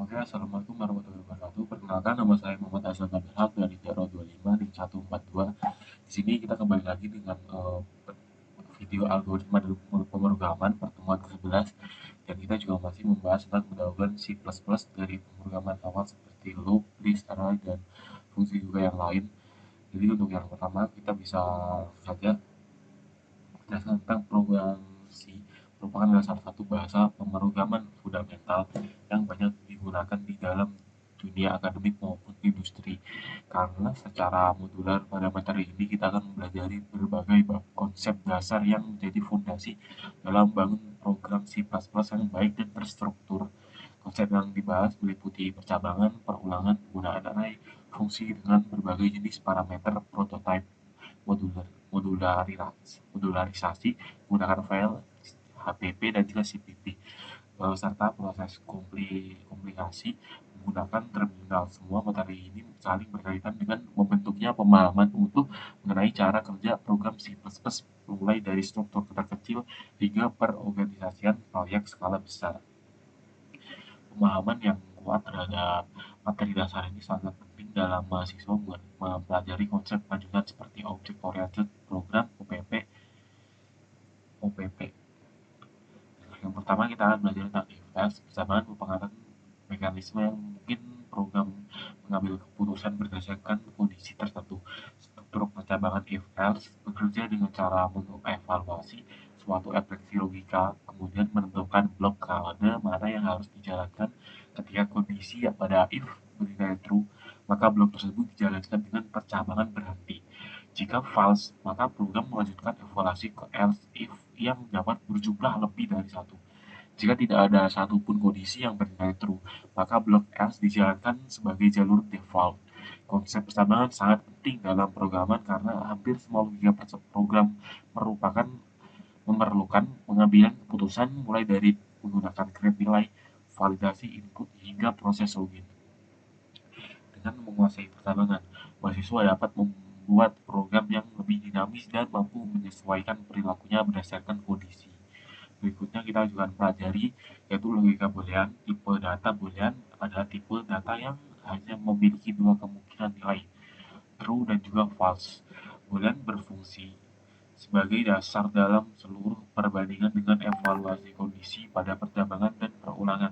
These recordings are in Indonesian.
Oke, Assalamualaikum warahmatullahi wabarakatuh. Perkenalkan, nama saya Muhammad Azhar Haq dari Jaro 25 di 142. Di sini kita kembali lagi dengan video algoritma dari pemrograman pertemuan ke-11, dan kita juga masih membahas tentang pendahuluan C++ dari pemrograman awal seperti loop, list, array, dan fungsi juga yang lain. Jadi untuk yang pertama kita bisa saja menjelaskan tentang program C merupakan salah satu bahasa pemrograman fundamental yang banyak digunakan di dalam dunia akademik maupun industri. Karena secara modular pada materi ini kita akan mempelajari berbagai konsep dasar yang menjadi fondasi dalam membangun program C++ yang baik dan terstruktur. Konsep yang dibahas meliputi percabangan, perulangan, penggunaan array, fungsi dengan berbagai jenis parameter, prototype, modularisasi menggunakan file HTTP dan juga CPP, serta proses komplikasi menggunakan terminal. Semua materi ini saling berkaitan dengan membentuknya pemahaman untuk mengenai cara kerja program C++, mulai dari struktur kecil hingga perorganisasian proyek skala besar. Pemahaman yang kuat terhadap materi dasar ini sangat penting dalam mahasiswa mempelajari konsep lanjutan seperti Object Oriented Program (OPP). Yang pertama kita akan belajar tentang if else. Persamaan merupakan mekanisme yang mungkin program mengambil keputusan berdasarkan kondisi tertentu. Struktur percabangan if else bekerja dengan cara mengevaluasi suatu efeksi logika, kemudian menentukan blok kode mana yang harus dijalankan. Ketika kondisi pada if bernilai true, maka blok tersebut dijalankan dengan percabangan berhenti. Jika false, maka program melanjutkan evaluasi ke else if yang dapat berjumlah lebih dari satu. Jika tidak ada satupun kondisi yang bernilai true, maka blok else dijalankan sebagai jalur default. Konsep persamaan sangat penting dalam programan karena hampir semua logika program memerlukan pengambilan keputusan mulai dari menggunakan grab nilai, validasi input, hingga proses login. Dengan menguasai pertambangan, mahasiswa dapat membuat program yang lebih dinamis dan mampu menyesuaikan perilakunya berdasarkan kondisi. Berikutnya kita juga pelajari yaitu logika boolean. Tipe data boolean adalah tipe data yang hanya memiliki dua kemungkinan nilai, true dan juga false. Boolean berfungsi sebagai dasar dalam seluruh perbandingan dengan evaluasi kondisi pada pertambangan dan perulangan.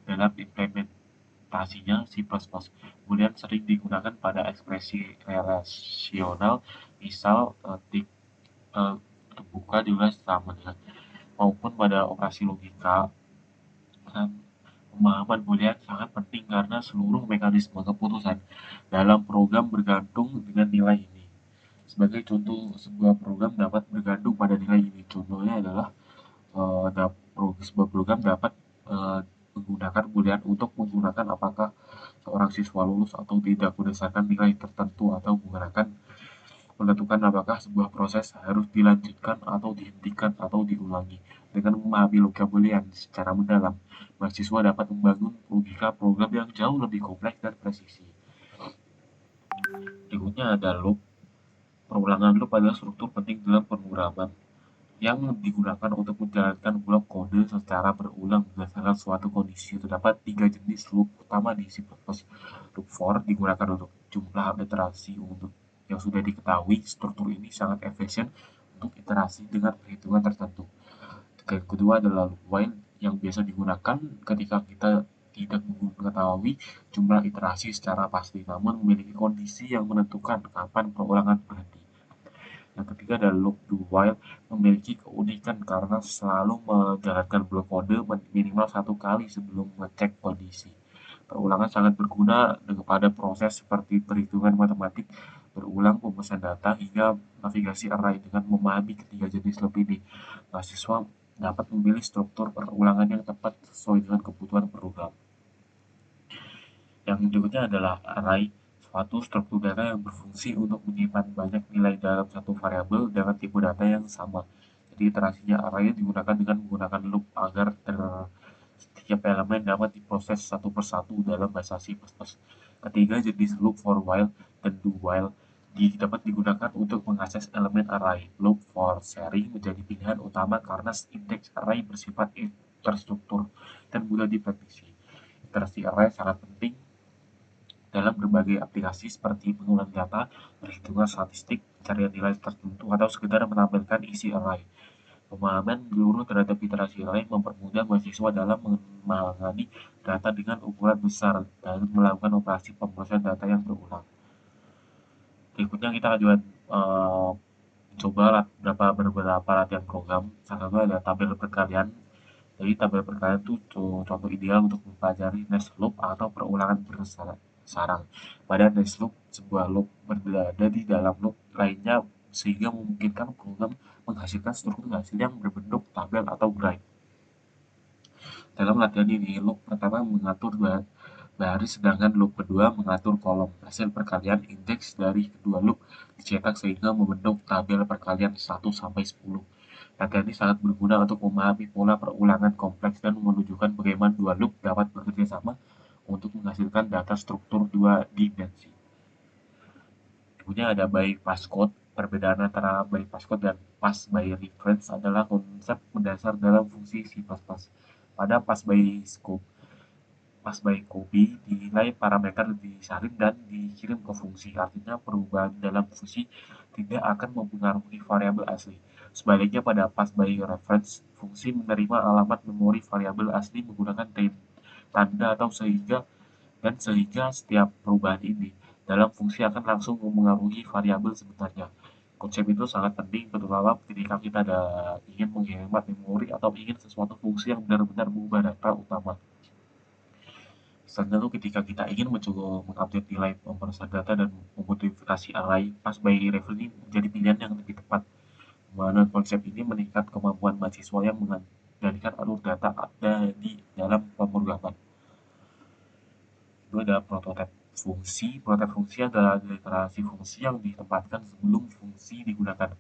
Dalam implementasinya C++, Boolean sering digunakan pada ekspresi relasional, misal terbuka juga sama dengan, maupun pada operasi logika. Pemahaman Boolean sangat penting karena seluruh mekanisme keputusan dalam program bergantung dengan nilai ini. Sebagai contoh, sebuah program dapat bergantung pada nilai ini. Contohnya adalah sebuah program dapat menggunakan Boolean untuk menggunakan apakah seorang siswa lulus atau tidak berdasarkan nilai tertentu, atau menggunakan menentukan apakah sebuah proses harus dilanjutkan atau dihentikan atau diulangi. Dengan memahami logika Boolean secara mendalam, mahasiswa dapat membangun logika program yang jauh lebih kompleks dan presisi. Berikutnya ada loop. Perulangan loop adalah struktur penting dalam pemrograman yang digunakan untuk menjalankan blok kode secara berulang berdasarkan suatu kondisi. Terdapat tiga jenis loop utama di C++. Loop for digunakan untuk jumlah iterasi untuk yang sudah diketahui. Struktur ini sangat efisien untuk iterasi dengan perhitungan tertentu. Yang kedua adalah loop while yang biasa digunakan ketika kita tidak mengetahui jumlah iterasi secara pasti, namun memiliki kondisi yang menentukan kapan perulangan berhenti. Yang ketiga adalah loop do while, memiliki keunikan karena selalu menjalankan blok kode minimal satu kali sebelum mengecek kondisi. Perulangan sangat berguna pada proses seperti perhitungan matematik berulang, pemesan data, hingga navigasi array. Dengan memahami ketiga jenis loop ini, mahasiswa dapat memilih struktur perulangan yang tepat sesuai dengan kebutuhan program. Yang berikutnya adalah array, suatu struktur data yang berfungsi untuk menyimpan banyak nilai dalam satu variabel dengan tipe data yang sama. Jadi iterasinya array digunakan dengan menggunakan loop agar setiap elemen dapat diproses satu persatu dalam bahasa C++. Ketiga, jenis loop for while dan do while dapat digunakan untuk mengakses elemen array. Loop for sharing menjadi pilihan utama karena indeks array bersifat terstruktur dan mudah diprediksi. Literasi array sangat penting dalam berbagai aplikasi seperti pengulang data, perhitungan statistik, pencarian nilai tertentu, atau sekedar menampilkan isi array. Pemahaman menyeluruh terhadap literasi array mempermudah mahasiswa dalam menangani data dengan ukuran besar dan melakukan operasi pemrosesan data yang berulang. Berikutnya kita akan coba beberapa latihan program. Salah satu ada tabel perkalian. Jadi tabel perkalian itu contoh ideal untuk mempelajari next loop atau perulangan bersarang. Pada next loop, sebuah loop berada di dalam loop lainnya sehingga memungkinkan program menghasilkan struktur hasil yang berbentuk tabel atau graph. Dalam latihan ini, loop pertama mengatur baris sedangkan loop kedua mengatur kolom. Hasil perkalian indeks dari kedua loop dicetak sehingga membentuk tabel perkalian 1-10. Latihan ini sangat berguna untuk memahami pola perulangan kompleks dan menunjukkan bagaimana dua loop dapat bekerja sama untuk menghasilkan data struktur dua dimensi. Kemudian ada by passcode. Perbedaan antara by passcode dan pass by reference adalah konsep mendasar dalam fungsi C++. Pada pass by copy, nilai parameter disalin dan dikirim ke fungsi. Artinya perubahan dalam fungsi tidak akan mempengaruhi variabel asli. Sebaliknya pada pass by reference, fungsi menerima alamat memori variabel asli menggunakan tanda atau sehingga setiap perubahan ini dalam fungsi akan langsung mempengaruhi variabel sebenarnya. Konsep itu sangat penting, terutama ketika kita ingin menghemat memori atau ingin sesuatu fungsi yang benar-benar mengubah data utama. Misalnya tuh ketika kita ingin mencoba mengupdate nilai pemrosesan data dan memodifikasi array, pass by reference ini menjadi pilihan yang lebih tepat. Mana konsep ini meningkat kemampuan mahasiswa yang mengendalikan alur data ada di dalam pemrograman. Itu ada prototipe fungsi. Prototipe fungsi adalah deklarasi fungsi yang ditempatkan sebelum fungsi digunakan.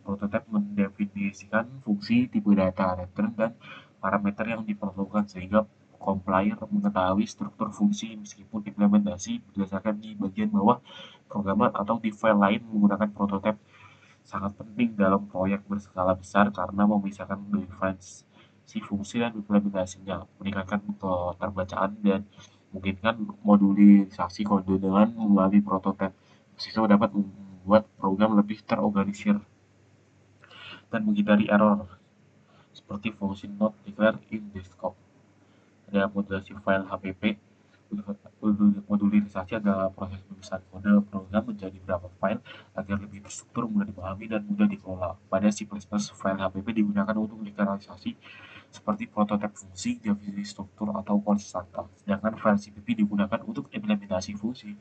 Prototipe mendefinisikan fungsi, tipe data, return, dan parameter yang diperlukan sehingga compiler mengetahui struktur fungsi meskipun implementasi berdasarkan di bagian bawah programan atau di file lain menggunakan prototipe sangat penting dalam proyek berskala besar karena memisahkan definisi fungsi dan implementasinya, meningkatkan keterbacaan dan memungkinkan modulisasi kode dengan melalui prototipe. Siswa dapat membuat program lebih terorganisir dan menghindari error seperti fungsi not declared in the scope. Ada modulasi file HPP. Modularisasi adalah proses pemisahan kode program menjadi beberapa file agar lebih terstruktur, mudah dipahami, dan mudah dikelola. Pada C++, file HPP digunakan untuk deklarasi seperti prototipe fungsi, definisi struktur, atau konstanta. Sedangkan file CPP digunakan untuk implementasi fungsi.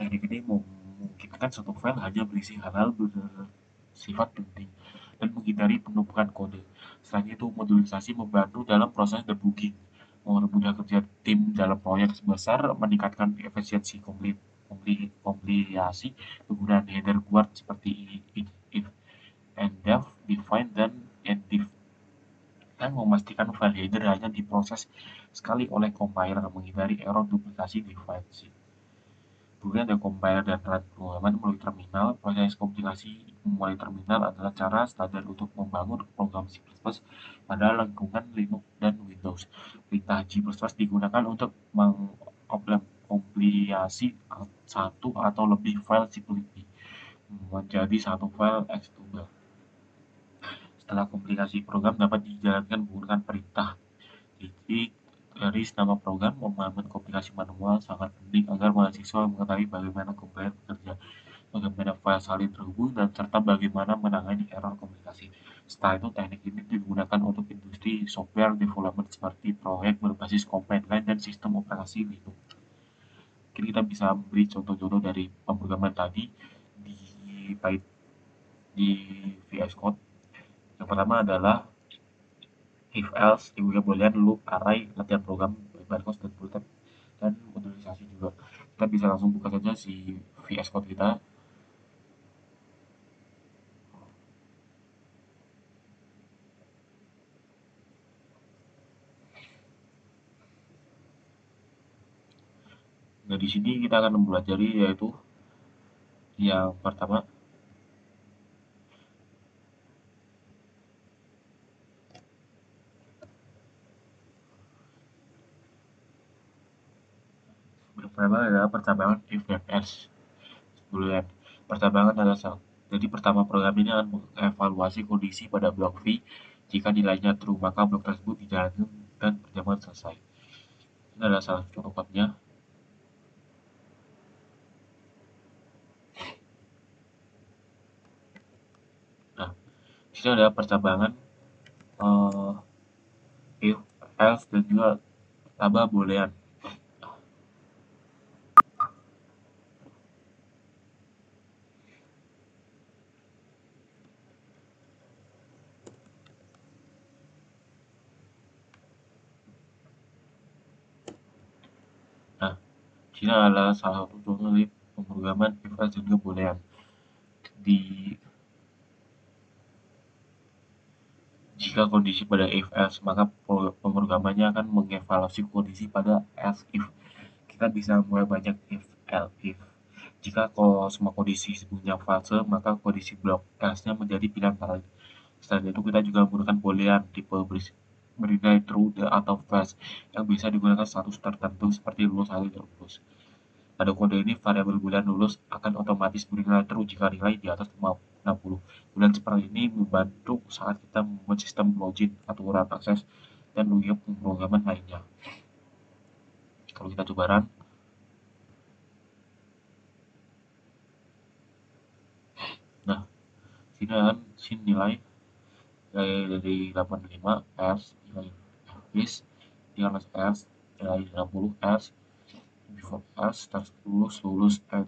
Teknik ini memungkinkan suatu file hanya berisi hal-hal bersifat penting dan menghindari penumpukan kode. Selain itu, modulisasi membantu dalam proses debugging, mempermudah kerja tim dalam proyek sebesar, meningkatkan efisiensi kompilasi, penggunaan header keyword seperti if, and def, define, dan endif, dan memastikan file header hanya diproses sekali oleh compiler, menghindari error duplikasi definisi. Kemudian ada compiler dan run pemrograman melalui terminal. Proses kompilasi melalui terminal adalah cara standar untuk membangun program C++ pada lingkungan Linux dan Windows. Perintah G++ digunakan untuk mengkompilasi satu atau lebih file CPP menjadi satu file executable. Setelah kompilasi, program dapat dijalankan menggunakan perintah. Jadi, dari nama program, pemahaman kompilasi manual sangat penting agar mahasiswa mengetahui bagaimana kompiler bekerja, bagaimana file saling terhubung, dan serta bagaimana menangani error komunikasi. Setelah itu, teknik ini digunakan untuk industri software development seperti proyek berbasis command line dan sistem operasi Linux. Mungkin kita bisa beri contoh-contoh dari pemrograman tadi di VS Code. Yang pertama adalah if else, juga boolean, loop, array, latihan program, barcode, dan prototype, dan modulisasi juga. Kita bisa langsung buka saja si VS Code kita. Nah, di sini kita akan mempelajari yaitu yang pertama Pertama adalah pertambangan if dan else. Boolean. Pertambangan adalah sel. Jadi pertama program ini akan mengevaluasi kondisi pada blok V. Jika nilainya true, maka blok tersebut dijalankan dan perjamuan selesai. Ini adalah salah satu contoh kodenya. Nah, di sini ada pertambangan uh, if, else, dan juga tambah boolean. Nah, di sini adalah salah satu contoh dari pemrograman if, else, dan juga boolean. Di Jika kondisi pada if else, maka pemrogramannya akan mengevaluasi kondisi pada else if. Kita bisa mulai banyak if, else if. Jika semua kondisi sebelumnya false, maka kondisi blok else-nya menjadi pilihan paling. Selain itu, kita juga menggunakan boolean tipe bernilai true atau false yang bisa digunakan status tertentu seperti lulus atau tidak lulus. Pada kode ini, variabel boolean lulus akan otomatis bernilai true jika nilai di atas 60. Boolean seperti ini membantu saat kita membuat sistem login, aturan akses, dan juga pemrograman lainnya. Kalau kita coba run, nah, sini nilai dari 85 S, nilai is, 13 S, nilai 60 S, before S, terus lulus N.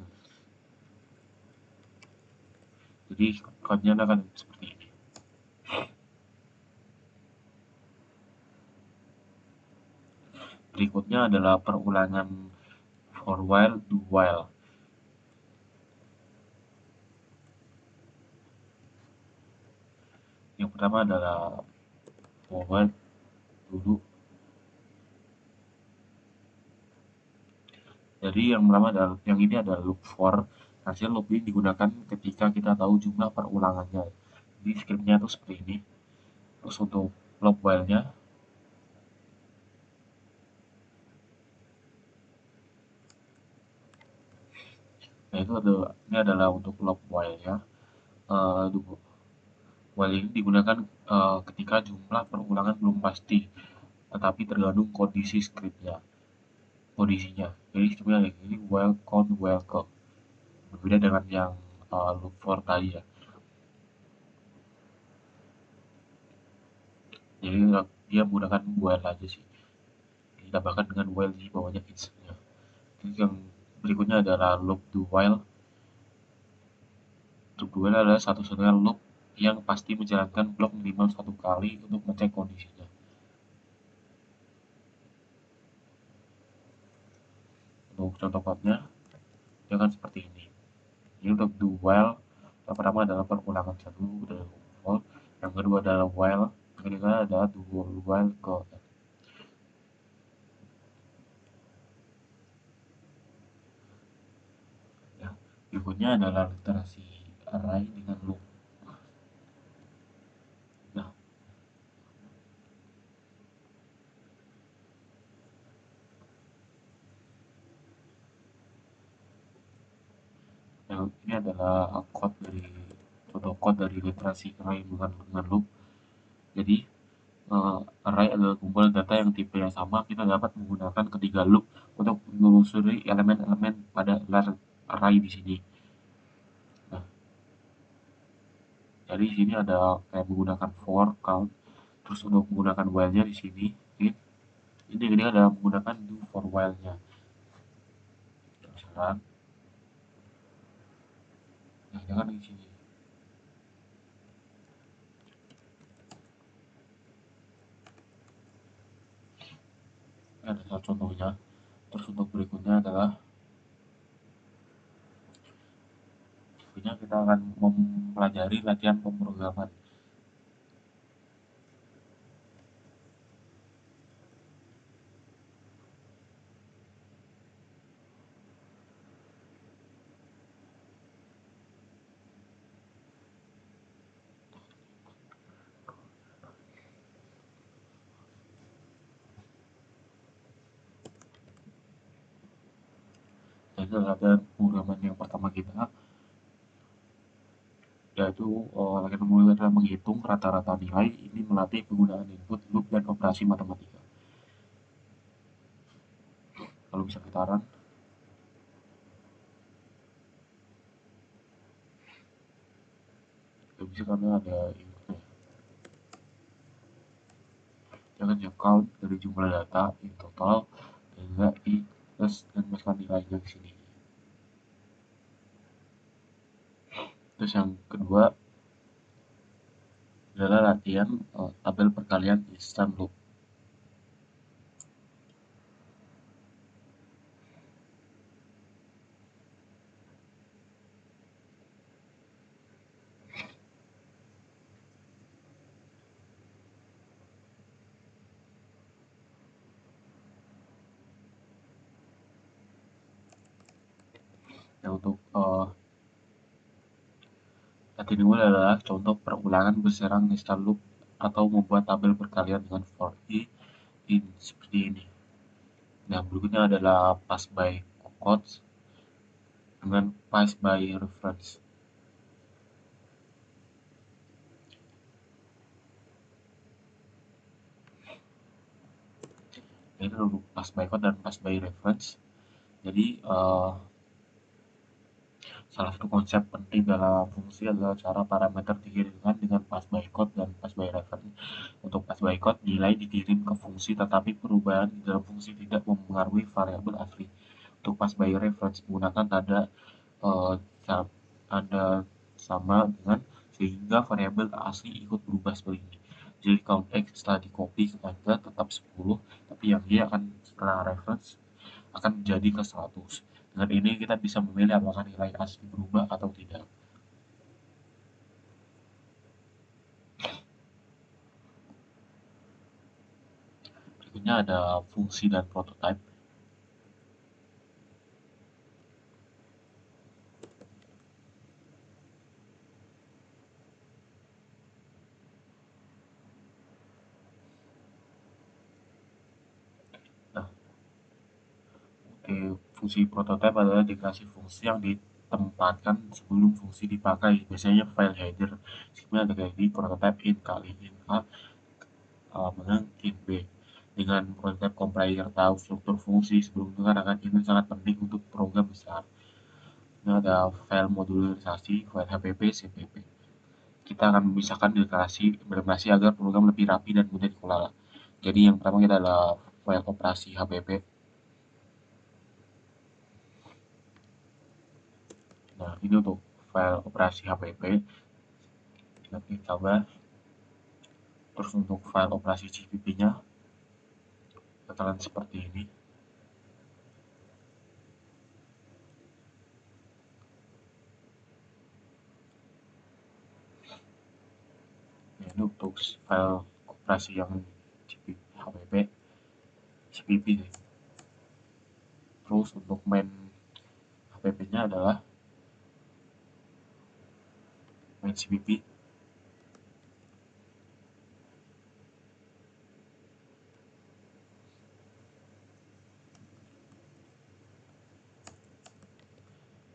Jadi kodenya akan seperti ini. Berikutnya adalah perulangan for while, do while. Yang pertama adalah for while dulu. Jadi yang pertama adalah ini adalah loop for. Hasil loop ini digunakan ketika kita tahu jumlah perulangannya. Jadi scriptnya itu seperti ini. Terus untuk loop while-nya, nah ini adalah untuk loop while-nya. Uh, while ini digunakan ketika jumlah perulangan belum pasti, tetapi tergantung kondisinya. Jadi sebenarnya ini while count while count. Berbeda dengan yang loop for tadi ya. Jadi dia menggunakan while aja sih. Ditambahkan dengan while di bawahnya its-nya. Jadi yang berikutnya adalah loop do while. Loop do while adalah satu-satunya loop yang pasti menjalankan blok minimal satu kali untuk mengecek kondisinya. Untuk contoh code-nya, dia akan seperti ini. Ini untuk do while. Yang pertama adalah perulangan satu dari for. Yang kedua adalah while. Yang ketiga adalah do while ke. Ya, berikutnya adalah literasi array dengan loop. Nah, ini adalah contoh code dari literasi array dengan loop. Jadi array adalah kumpulan data yang tipenya sama. Kita dapat menggunakan ketiga loop untuk menelusuri elemen-elemen pada array di sini. Nah, jadi di sini ada kayak menggunakan for, count, terus untuk menggunakan while-nya di sini. Ini adalah menggunakan do for while-nya. Misalkan, nah jangan di sini. Ini ada salah contohnya. Terus untuk berikutnya adalah kita akan mempelajari latihan pemrograman. Jadi ada pemrograman yang pertama kita, yaitu kita mulai adalah menghitung rata-rata nilai. Ini melatih penggunaan input, loop, dan operasi matematika. Kalau bisa kita run, nggak bisa karena ada inputnya. Jangan ya count dari jumlah data in total, dan enggak i plus dan masukkan nilainya di sini. Terus yang kedua adalah latihan tabel perkalian instant loop. Nah, untuk latihan kedua adalah contoh perulangan berserang instant loop atau membuat tabel perkalian dengan for i in seperti ini. Nah, berikutnya adalah pass by quotes dengan pass by reference. Ini untuk pass by quote dan pass by reference. Jadi, salah satu konsep penting dalam fungsi adalah cara parameter dikirimkan dengan pass by quote dan pass by reference. Untuk pass by quote, nilai dikirim ke fungsi tetapi perubahan di dalam fungsi tidak mempengaruhi variabel asli. Untuk pass by reference menggunakan eh, tanda sama dengan sehingga variabel asli ikut berubah seperti ini. Jadi count x setelah di copy ke tangga tetap 10, tapi yang y akan setelah reference akan menjadi ke 100. Dengan ini kita bisa memilih apakah nilai asli berubah atau tidak. Berikutnya ada fungsi dan prototype. Nah, fungsi prototype adalah deklarasi fungsi yang ditempatkan sebelum fungsi dipakai. Biasanya file header. Sebenarnya ada kayak di prototype in kali in a menang in b. Dengan prototype compiler tahu struktur fungsi sebelum menggunakan ini sangat penting untuk program besar. Ini ada file modularisasi, file HPP, CPP. Kita akan memisahkan deklarasi agar program lebih rapi dan mudah dikelola. Jadi yang pertama kita adalah file operasi HPP. Nah, ini untuk file operasi HPP. Kita klik coba. Terus untuk file operasi CPP-nya, bakalan seperti ini. Nah, ini untuk file operasi yang HPP, CPP. Terus untuk main HPP-nya adalah main CPP.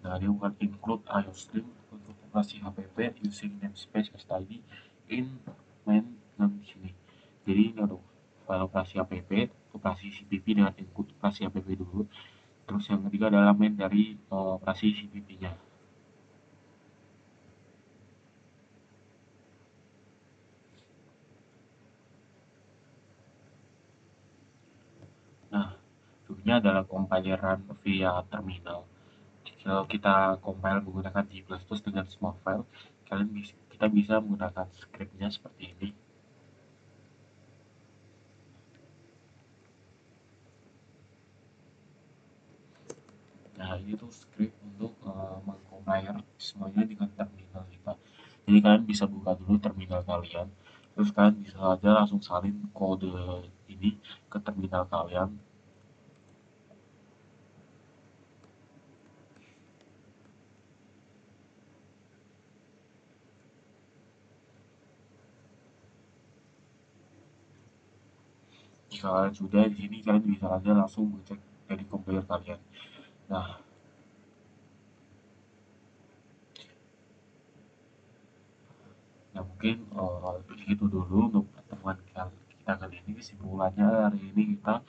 Nah, dia bukan include iostream untuk operasi HPP using namespace std in main dan di sini. Jadi ini untuk file operasi HPP, operasi CPP dengan include operasi HPP dulu. Terus yang ketiga adalah main dari operasi CPP-nya. Nah, berikutnya adalah compileran via terminal. Kalau kita compile menggunakan C++ dengan small file, kita bisa menggunakan scriptnya seperti ini. Nah, ini tuh script untuk mengcompile semuanya dengan terminal kita. Jadi kalian bisa buka dulu terminal kalian, terus kalian bisa aja langsung salin kode ini ke terminal kalian. Jika kalian sudah di sini, kalian bisa aja langsung mengecek dari komputer kalian. Nah, mungkin itu dulu untuk pertemuan kita kali ini. Kesimpulannya hari ini kita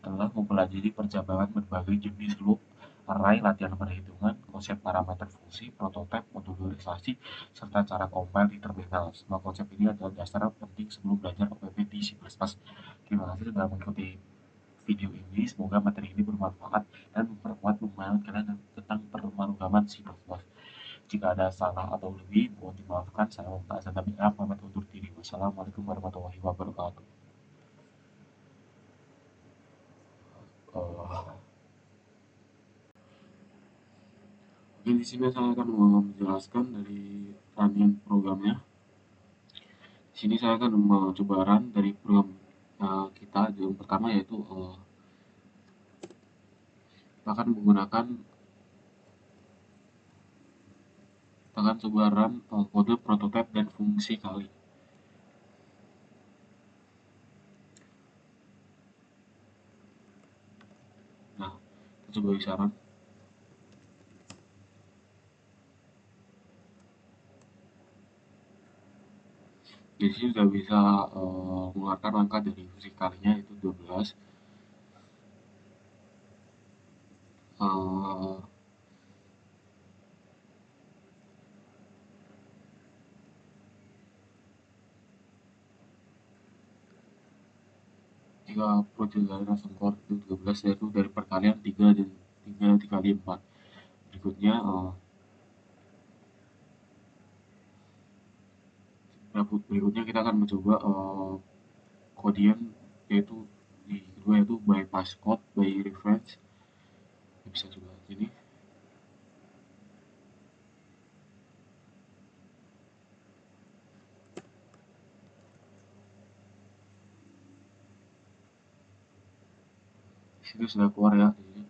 telah mempelajari percabangan berbagai jenis loop, array, latihan perhitungan, konsep parameter fungsi, prototipe, modularisasi, serta cara compile di terminal. Semua konsep ini adalah dasar penting sebelum belajar OPP di C++. Terima kasih sudah mengikuti video ini. Semoga materi ini bermanfaat dan memperkuat pemahaman kalian tentang pemrograman C++. Jika ada salah atau lebih, mohon dimaafkan. Saya Mumtaz Anabiah pamit undur diri. Wassalamualaikum warahmatullahi wabarakatuh. Uh, Oke, di sini saya akan menjelaskan dari running programnya. Di sini saya akan mencoba run dari program kita. Yang pertama yaitu akan menggunakan akan coba run kode prototipe dan fungsi kali. Nah, kita coba bisa run. Di sini sudah bisa mengeluarkan angka dari fungsi kalinya itu 12. Uh, Jika perjalanan langsung core itu 13 yaitu dari perkalian 3 dan 3 dikali 4. Berikutnya kita akan mencoba kodian yaitu di kedua yaitu by passcode by reference. Bisa coba ini. Di situ sudah keluar ya di sini.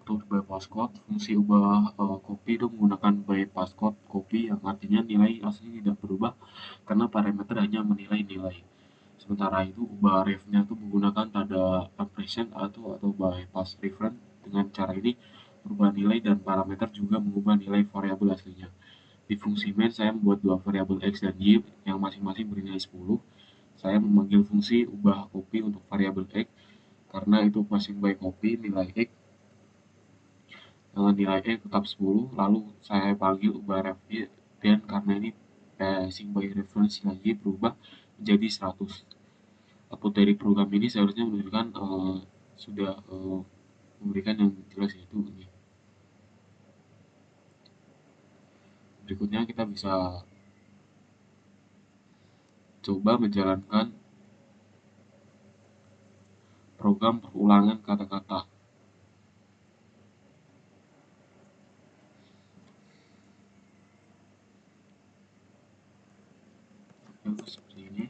Untuk by passcode, fungsi ubah copy itu menggunakan by passcode copy yang artinya nilai asli tidak berubah karena parameter hanya menilai nilai. Sementara itu ubah ref-nya itu menggunakan tanda ampersand atau by pass reference. Dengan cara ini berubah nilai dan parameter juga mengubah nilai variabel aslinya. Di fungsi main saya membuat dua variabel x dan y yang masing-masing bernilai 10. Saya memanggil fungsi ubah copy untuk variabel x karena itu passing by copy nilai x dengan nilai x tetap 10, lalu saya panggil ubah ref y dan karena ini passing by reference nilai y berubah menjadi 100. Output dari program ini seharusnya menunjukkan sudah memberikan yang jelas yaitu ini. Berikutnya kita bisa coba menjalankan program perulangan kata-kata. Seperti ini.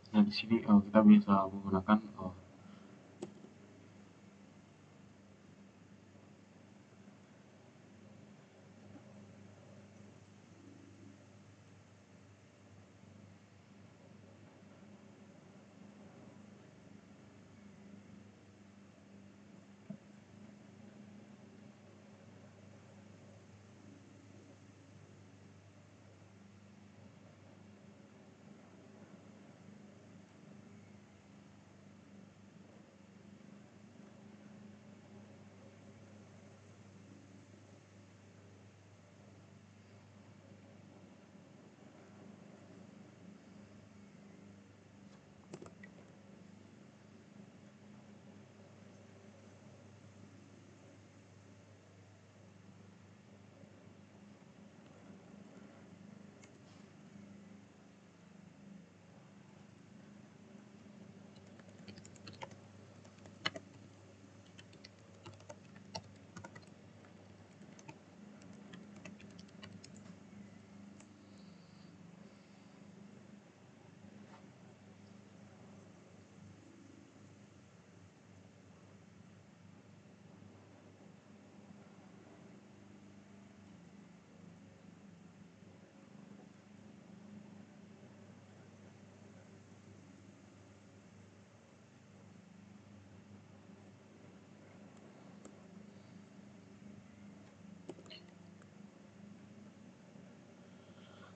Nah, di sini kita bisa menggunakan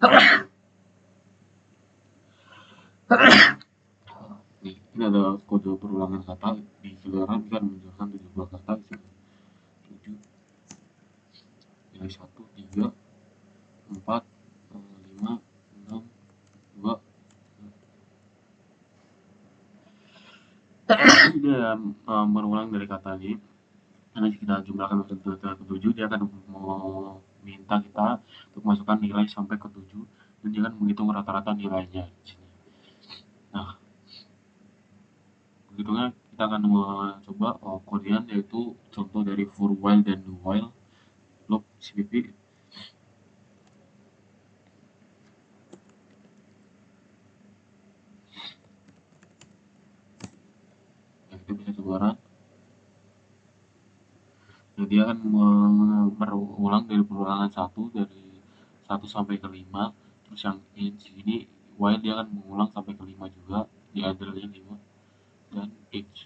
Nih, ini ada kode perulangan kata di giliran kan menjelaskan 7 buah kata, 7, nilai 1, 3, 4, 5, 6, 2. Ini berulang dari kata ini. Nanti kita jumlahkan ke 7, dia akan meminta kita untuk masukkan nilai sampai ke 7, dan dia akan menghitung rata-rata nilainya di sini. Nah, begitunya kita akan mencoba kodean, yaitu contoh dari for while dan do while loop CPP. Nah, kita bisa coba run. Nah, dia akan berulang dari perulangan 1, dari 1 sampai ke 5. Terus yang ini while dia akan mengulang sampai ke 5 juga, di idle-nya 5, dan each